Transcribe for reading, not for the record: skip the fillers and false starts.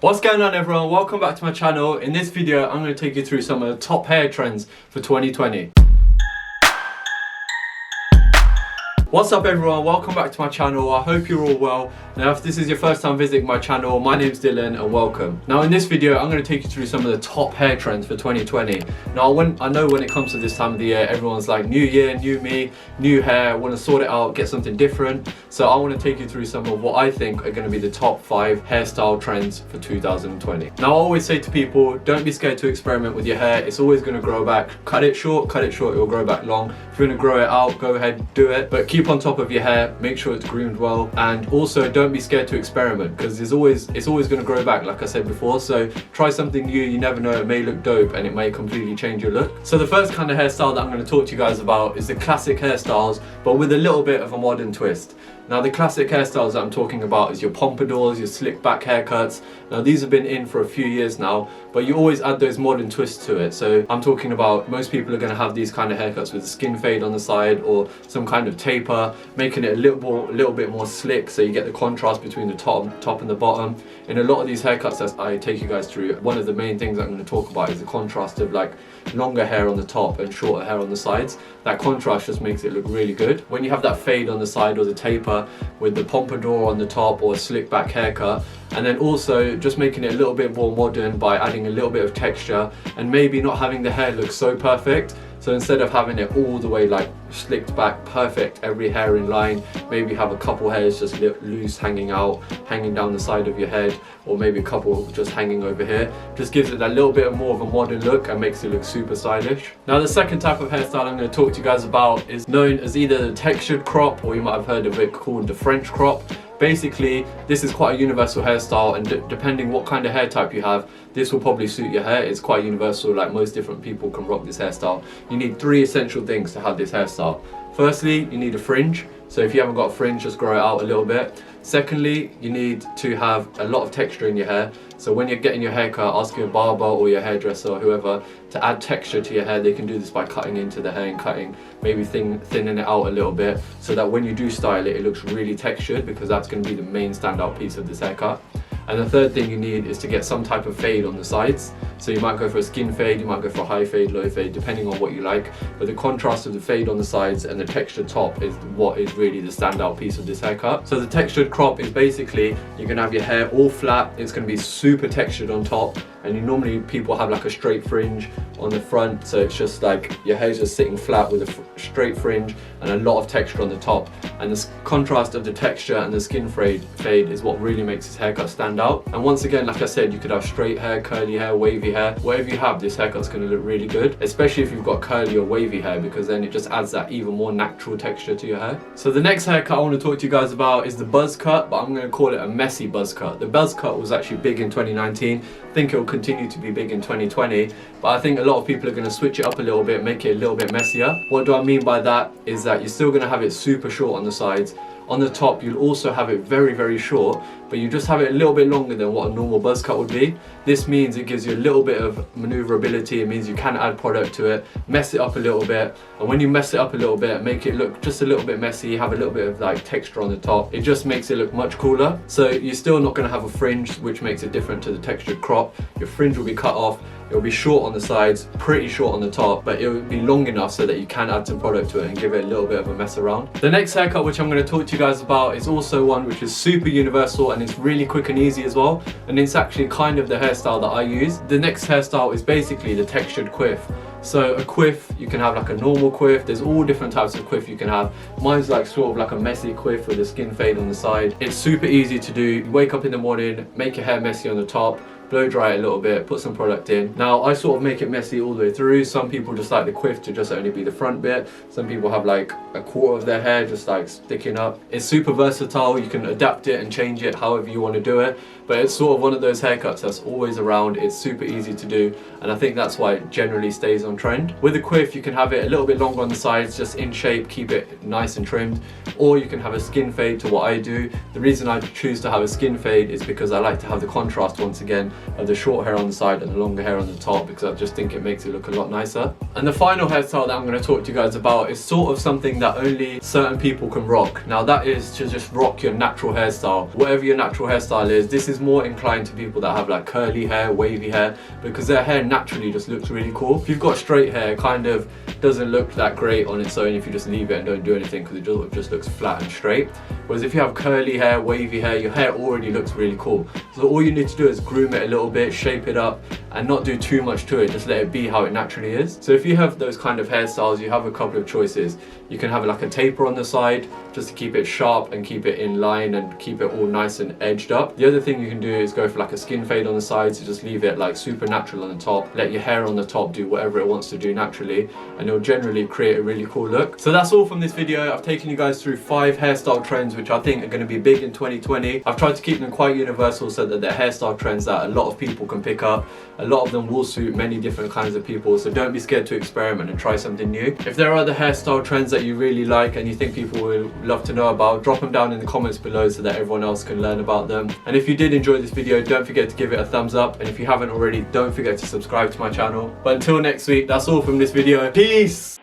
What's going on everyone, welcome back to my channel. In this video I'm going to take you through some of the top hair trends for 2020. What's up everyone, welcome back to my channel. I hope you're all well. Now if this is your first time visiting my channel, my name's Dylan and welcome. Now in this video I'm going to take you through some of the top hair trends for 2020. Now I know when it comes to this time of the year, everyone's like new year, new me, new hair, I want to sort it out, get something different. So I want to take you through some of what I think are going to be the top 5 hairstyle trends for 2020. Now I always say to people, don't be scared to experiment with your hair. It's always going to grow back. Cut it short, it will grow back long. If you're going to grow it out, go ahead, do it. But keep on top of your hair, make sure it's groomed well, and also don't be scared to experiment because it's always going to grow back, like I said before. So try something new, you never know, it may look dope and it may completely change your look. So the first kind of hairstyle that I'm going to talk to you guys about is the classic hairstyles, but with a little bit of a modern twist. Now the classic hairstyles that I'm talking about is your pompadours, your slick back haircuts. Now these have been in for a few years now, but you always add those modern twists to it. So I'm talking about, most people are going to have these kind of haircuts with a skin fade on the side or some kind of taper, making it a little bit more slick so you get the contrast between the top and the bottom. In a lot of these haircuts that I take you guys through, one of the main things I'm going to talk about is the contrast of like longer hair on the top and shorter hair on the sides. That contrast just makes it look really good. When you have that fade on the side or the taper with the pompadour on the top or a slick back haircut, and then also just making it a little bit more modern by adding a little bit of texture and maybe not having the hair look so perfect. So instead of having it all the way like slicked back, perfect, every hair in line, maybe have a couple hairs just loose hanging out, hanging down the side of your head, or maybe a couple just hanging over here. Just gives it that little bit more of a modern look and makes it look super stylish. Now the second type of hairstyle I'm going to talk to you guys about is known as either the textured crop, or you might have heard of it called the French crop. Basically, this is quite a universal hairstyle, and depending what kind of hair type you have, this will probably suit your hair. It's quite universal, like most different people can rock this hairstyle. You need 3 essential things to have this hairstyle. Firstly, you need a fringe. So if you haven't got a fringe, just grow it out a little bit. Secondly, you need to have a lot of texture in your hair. So when you're getting your hair cut, ask your barber or your hairdresser or whoever to add texture to your hair. They can do this by cutting into the hair and cutting, maybe thinning it out a little bit, so that when you do style it, it looks really textured, because that's going to be the main standout piece of this haircut. And the third thing you need is to get some type of fade on the sides. So you might go for a skin fade, you might go for a high fade, low fade, depending on what you like. But the contrast of the fade on the sides and the textured top is what is really the standout piece of this haircut. So the textured crop is basically, you're going to have your hair all flat, it's going to be super textured on top, and normally people have like a straight fringe on the front, so it's just like your hair's just sitting flat with a straight fringe and a lot of texture on the top. And this contrast of the texture and the skin fade is what really makes this haircut stand out. And once again, like I said, you could have straight hair, curly hair, wavy hair, whatever you have, this haircut's going to look really good, especially if you've got curly or wavy hair, because then it just adds that even more natural texture to your hair. So the next haircut I want to talk to you guys about is the buzz cut, but I'm going to call it a messy buzz cut. The buzz cut was actually big in 2019. I think it will continue to be big in 2020, but I think a lot of people are going to switch it up a little bit, make it a little bit messier. What do I mean by that is that you're still going to have it super short on the sides. On the top, you'll also have it very, very short, but you just have it a little bit longer than what a normal buzz cut would be. This means it gives you a little bit of maneuverability. It means you can add product to it, mess it up a little bit. And when you mess it up a little bit, make it look just a little bit messy, have a little bit of like texture on the top, it just makes it look much cooler. So you're still not going to have a fringe, which makes it different to the textured crop. Your fringe will be cut off. It'll be short on the sides, pretty short on the top, but it will be long enough so that you can add some product to it and give it a little bit of a mess around. The next haircut which I'm going to talk to you guys about is also one which is super universal, and it's really quick and easy as well, and it's actually kind of the hairstyle that I use. The next hairstyle is basically the textured quiff. So a quiff, you can have like a normal quiff, there's all different types of quiff you can have. Mine's like sort of like a messy quiff with a skin fade on the side. It's super easy to do. You wake up in the morning, make your hair messy on the top, blow dry it a little bit, put some product in. Now I sort of make it messy all the way through. Some people just like the quiff to just only be the front bit. Some people have like a quarter of their hair just like sticking up. It's super versatile, you can adapt it and change it however you want to do it, but it's sort of one of those haircuts that's always around. It's super easy to do, and I think that's why it generally stays on trend. With a quiff, you can have it a little bit longer on the sides, just in shape, keep it nice and trimmed, or you can have a skin fade to what I do. The reason I choose to have a skin fade is because I like to have the contrast once again of the short hair on the side and the longer hair on the top, because I just think it makes it look a lot nicer. And the final hairstyle that I'm going to talk to you guys about is sort of something that only certain people can rock. Now that is to just rock your natural hairstyle. Whatever your natural hairstyle is, this is more inclined to people that have like curly hair, wavy hair, because their hair naturally just looks really cool. If you've got straight hair, it kind of doesn't look that great on its own if you just leave it and don't do anything, because it just looks flat and straight. Whereas if you have curly hair, wavy hair, your hair already looks really cool. So all you need to do is groom it a little bit, shape it up, and not do too much to it, just let it be how it naturally is. So if you have those kind of hairstyles, you have a couple of choices. You can have like a taper on the side just to keep it sharp and keep it in line and keep it all nice and edged up. The other thing you can do is go for like a skin fade on the sides, so just leave it like super natural on the top, let your hair on the top do whatever it wants to do naturally, and it'll generally create a really cool look. So that's all from this video. I've taken you guys through 5 hairstyle trends which I think are going to be big in 2020. I've tried to keep them quite universal so that they're hairstyle trends that a lot of people can pick up. A lot of them will suit many different kinds of people, so don't be scared to experiment and try something new. If there are other hairstyle trends that you really like and you think people will love to know about, drop them down in the comments below so that everyone else can learn about them. And if you did enjoy this video, don't forget to give it a thumbs up, and if you haven't already, don't forget to subscribe to my channel. But until next week, that's all from this video. Peace!